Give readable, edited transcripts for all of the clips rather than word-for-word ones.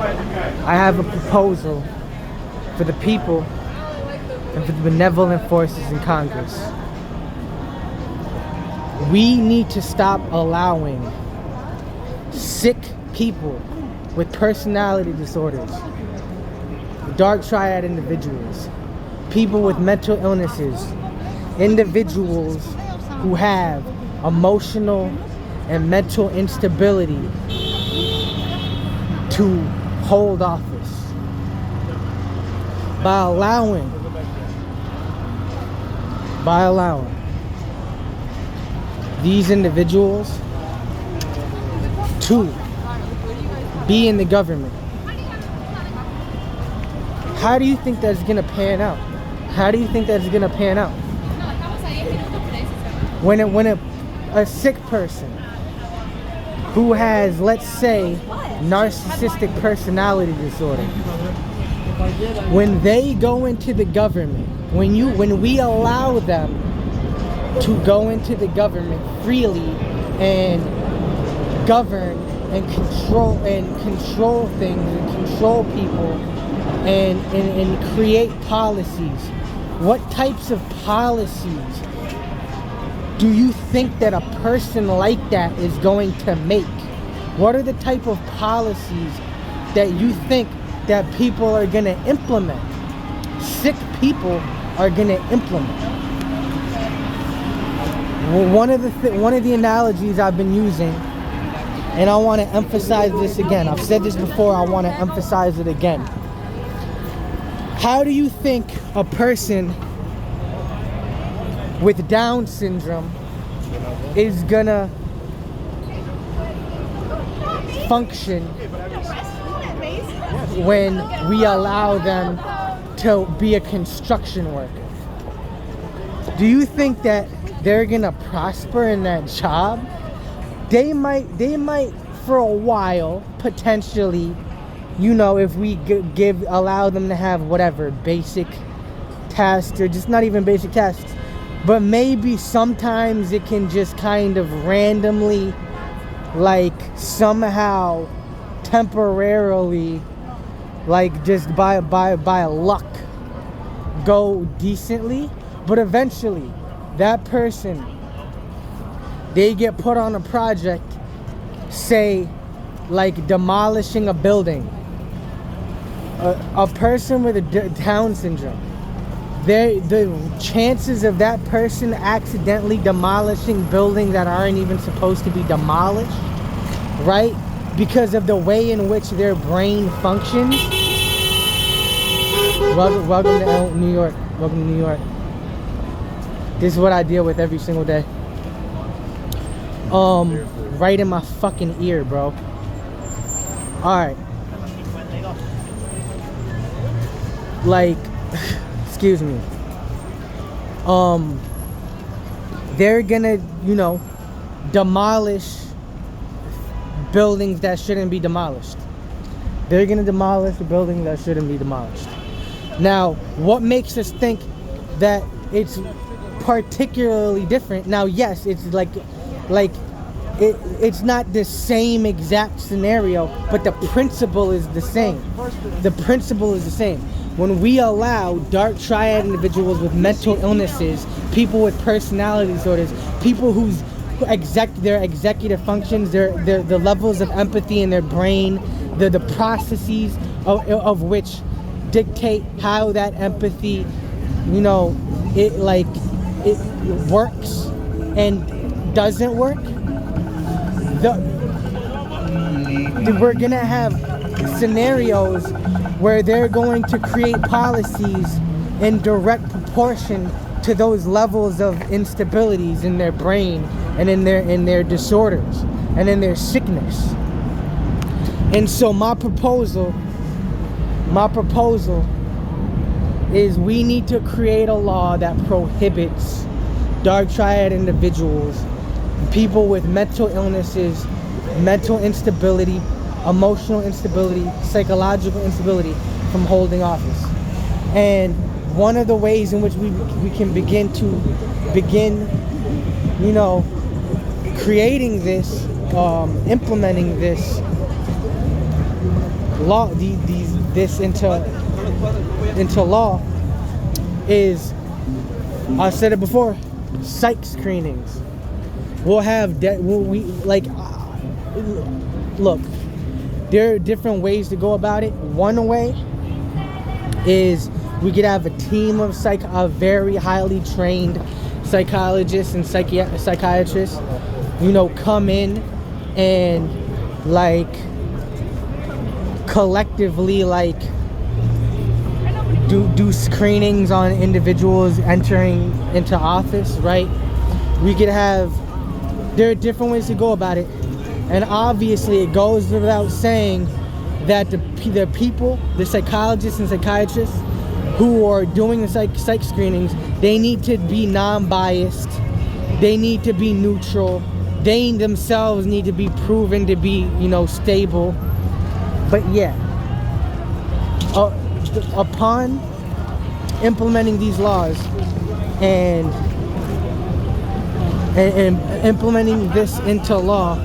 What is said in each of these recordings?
I have a proposal for the people and for the benevolent forces in Congress. We need to stop allowing sick people with personality disorders, dark triad individuals, people with mental illnesses, individuals who have emotional and mental instability to hold office. By allowing these individuals to be in the government. How do you think that's gonna pan out? How do you think that's gonna pan out? When a sick person who has, let's say, narcissistic personality disorder, when they go into the government, when we allow them to go into the government freely and govern and control things and control people and create policies, what types of policies do you think that a person like that is going to make? What are the type of policies that you think that people are going to implement? Sick people are going to implement. Well, one of the analogies I've been using, and I want to emphasize this again. I've said this before, I want to emphasize it again. How do you think a person with Down syndrome is gonna function when we allow them to be a construction worker? Do you think that they're gonna prosper in that job? They might for a while, potentially, if we allow them to have whatever basic tasks, or just not even basic tasks, but maybe sometimes it can just kind of randomly, like somehow temporarily, like just by luck, go decently. But eventually that person, they get put on a project, say like demolishing a building. A person with a Down syndrome, the chances of that person accidentally demolishing buildings that aren't even supposed to be demolished, right? Because of the way in which their brain functions. Welcome to New York. Welcome to New York. This is what I deal with every single day. Right in my fucking ear, bro. Alright. Like, excuse me. They're gonna, demolish buildings that shouldn't be demolished. They're gonna demolish the buildings that shouldn't be demolished. Now, what makes us think that it's particularly different? Now, yes, it's it's not the same exact scenario, but the principle is the same. The principle is the same. When we allow dark triad individuals with mental illnesses, people with personality disorders, people whose their executive functions, the levels of empathy in their brain, the processes of which dictate how that empathy, it works and doesn't work. We're gonna have scenarios where they're going to create policies in direct proportion to those levels of instabilities in their brain and in their disorders and in their sickness. And so my proposal is we need to create a law that prohibits dark triad individuals, people with mental illnesses, mental instability, emotional instability, psychological instability from holding office. And one of the ways in which we can begin creating this, implementing this law, this into law, is, I said it before, psych screenings. We'll have look, there are different ways to go about it. One way is we could have a team of very highly trained psychologists and psychiatrists, come in and collectively do screenings on individuals entering into office, right? There are different ways to go about it, and obviously it goes without saying that the people, the psychologists and psychiatrists who are doing the psych screenings, they need to be non-biased, they need to be neutral, they themselves need to be proven to be, stable. But yeah, upon implementing these laws and implementing this into law,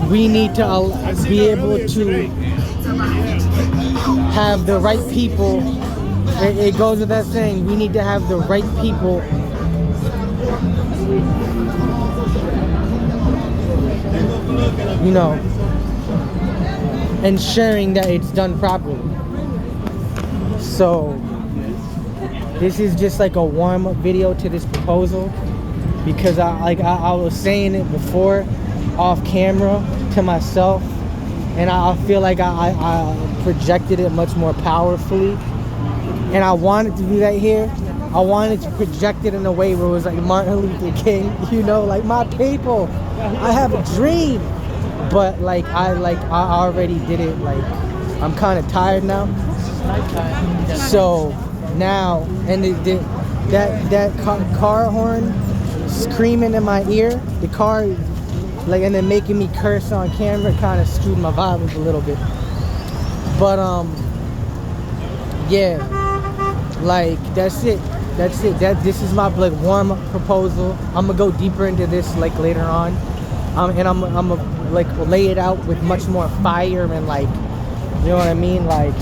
we need to be able to have the right people. It goes without saying, we need to have the right people ensuring that it's done properly. So this is just like a warm-up video to this proposal, because I was saying it before off camera to myself, and I feel like I projected it much more powerfully, and I wanted to do that here. I wanted to project it in a way where it was like Martin Luther King, like my people, I have a dream. But I already did it. I'm kind of tired now. So now, and that car horn screaming in my ear, the car, and then making me curse on camera, kind of screwed my vibe up a little bit. But yeah, that's it. This is my warm-up proposal. I'm gonna go deeper into this later on, and I'm gonna lay it out with much more fire and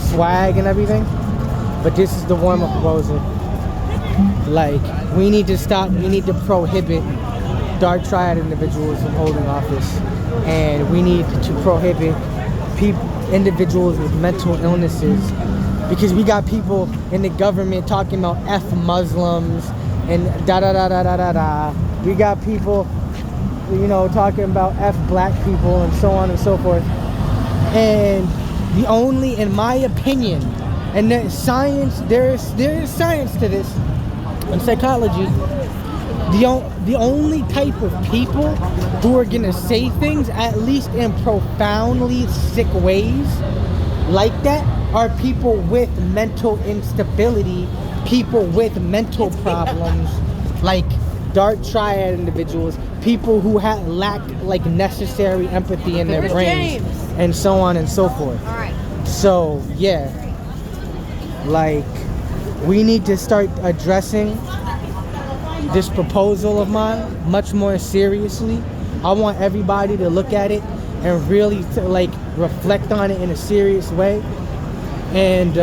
swag and everything. But this is the warm-up proposal. We need to prohibit dark triad individuals from holding office, and we need to prohibit individuals with mental illnesses, because we got people in the government talking about F Muslims and da da da da da da da. We got people talking about F black people and so on and so forth. And in my opinion, and there's science, there is science to this in psychology, the only type of people who are gonna say things, at least in profoundly sick ways like that, are people with mental instability, people with mental problems, like dark triad individuals, people who lack necessary empathy in their brains, and so on and so forth. All right. So yeah, we need to start addressing this proposal of mine much more seriously. I want everybody to look at it and really reflect on it in a serious way. And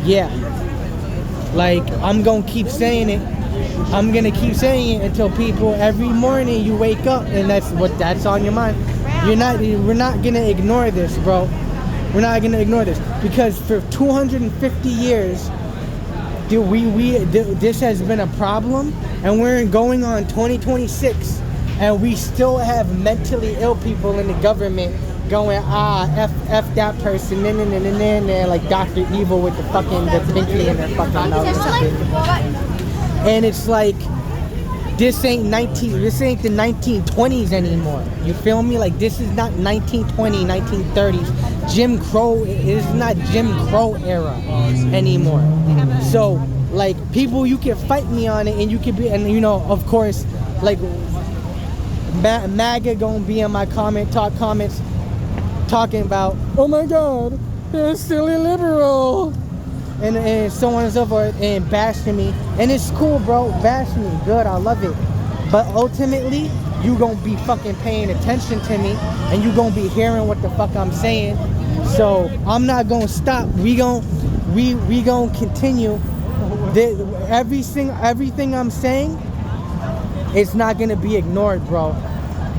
yeah, I'm gonna keep saying it. I'm gonna keep saying it until people, every morning you wake up and that's on your mind. We're not gonna ignore this, bro. We're not gonna ignore this, because for 250 years, this has been a problem, and we're going on 2026, and we still have mentally ill people in the government going, F that person, like Dr. Evil with the pinky in their fucking mouth. And it's this ain't the 1920s anymore. You feel me? This is not 1920, 1930s. Jim Crow, it is not Jim Crow era anymore. So, people, you can fight me on it, and you can be, and of course, MAGA gonna be in my comments talking about, oh my god, they're still illiberal, and so on and so forth, and bashing me. And it's cool, bro, bash me, good, I love it. But ultimately, you gonna be fucking paying attention to me, and you gonna be hearing what the fuck I'm saying. So I'm not gonna stop. We gonna continue. Everything I'm saying, it's not gonna be ignored, bro.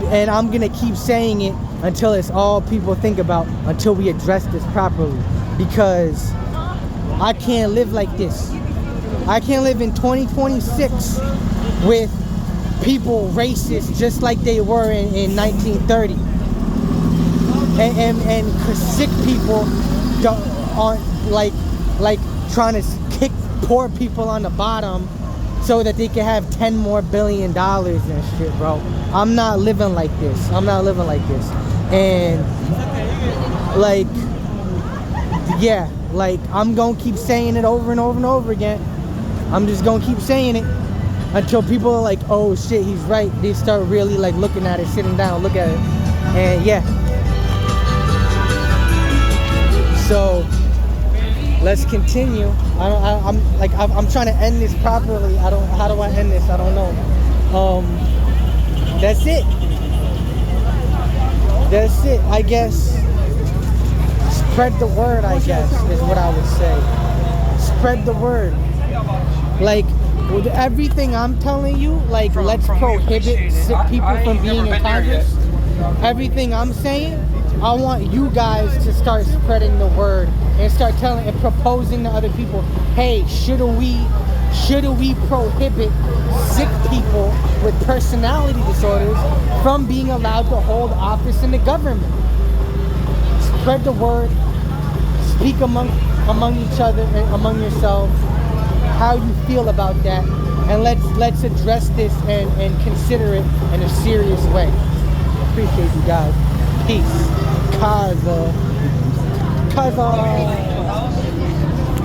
And I'm gonna keep saying it until it's all people think about, until we address this properly. Because I can't live like this. I can't live in 2026 with people racist just like they were in 1930. And sick people aren't like trying to kick poor people on the bottom so that they can have $10 more billion and shit, bro. I'm not living like this. I'm not living like this. And like, yeah, like I'm gonna keep saying it over and over and over again. I'm just gonna keep saying it until people are like, oh shit, he's right. They start really like looking at it, sitting down, look at it. And yeah. So let's continue. I'm trying to end this properly. How do I end this? I don't know. That's it. That's it. I guess spread the word, I guess, is what I would say. Spread the word. Like, with everything I'm telling you, like, let's prohibit sick people from being in Congress. Everything I'm saying, I want you guys to start spreading the word and start telling and proposing to other people, hey, should we prohibit sick people with personality disorders from being allowed to hold office in the government? Spread the word. Speak among each other and among yourselves how you feel about that, and let's address this and consider it in a serious way. Appreciate you guys. Peace. Kaizer.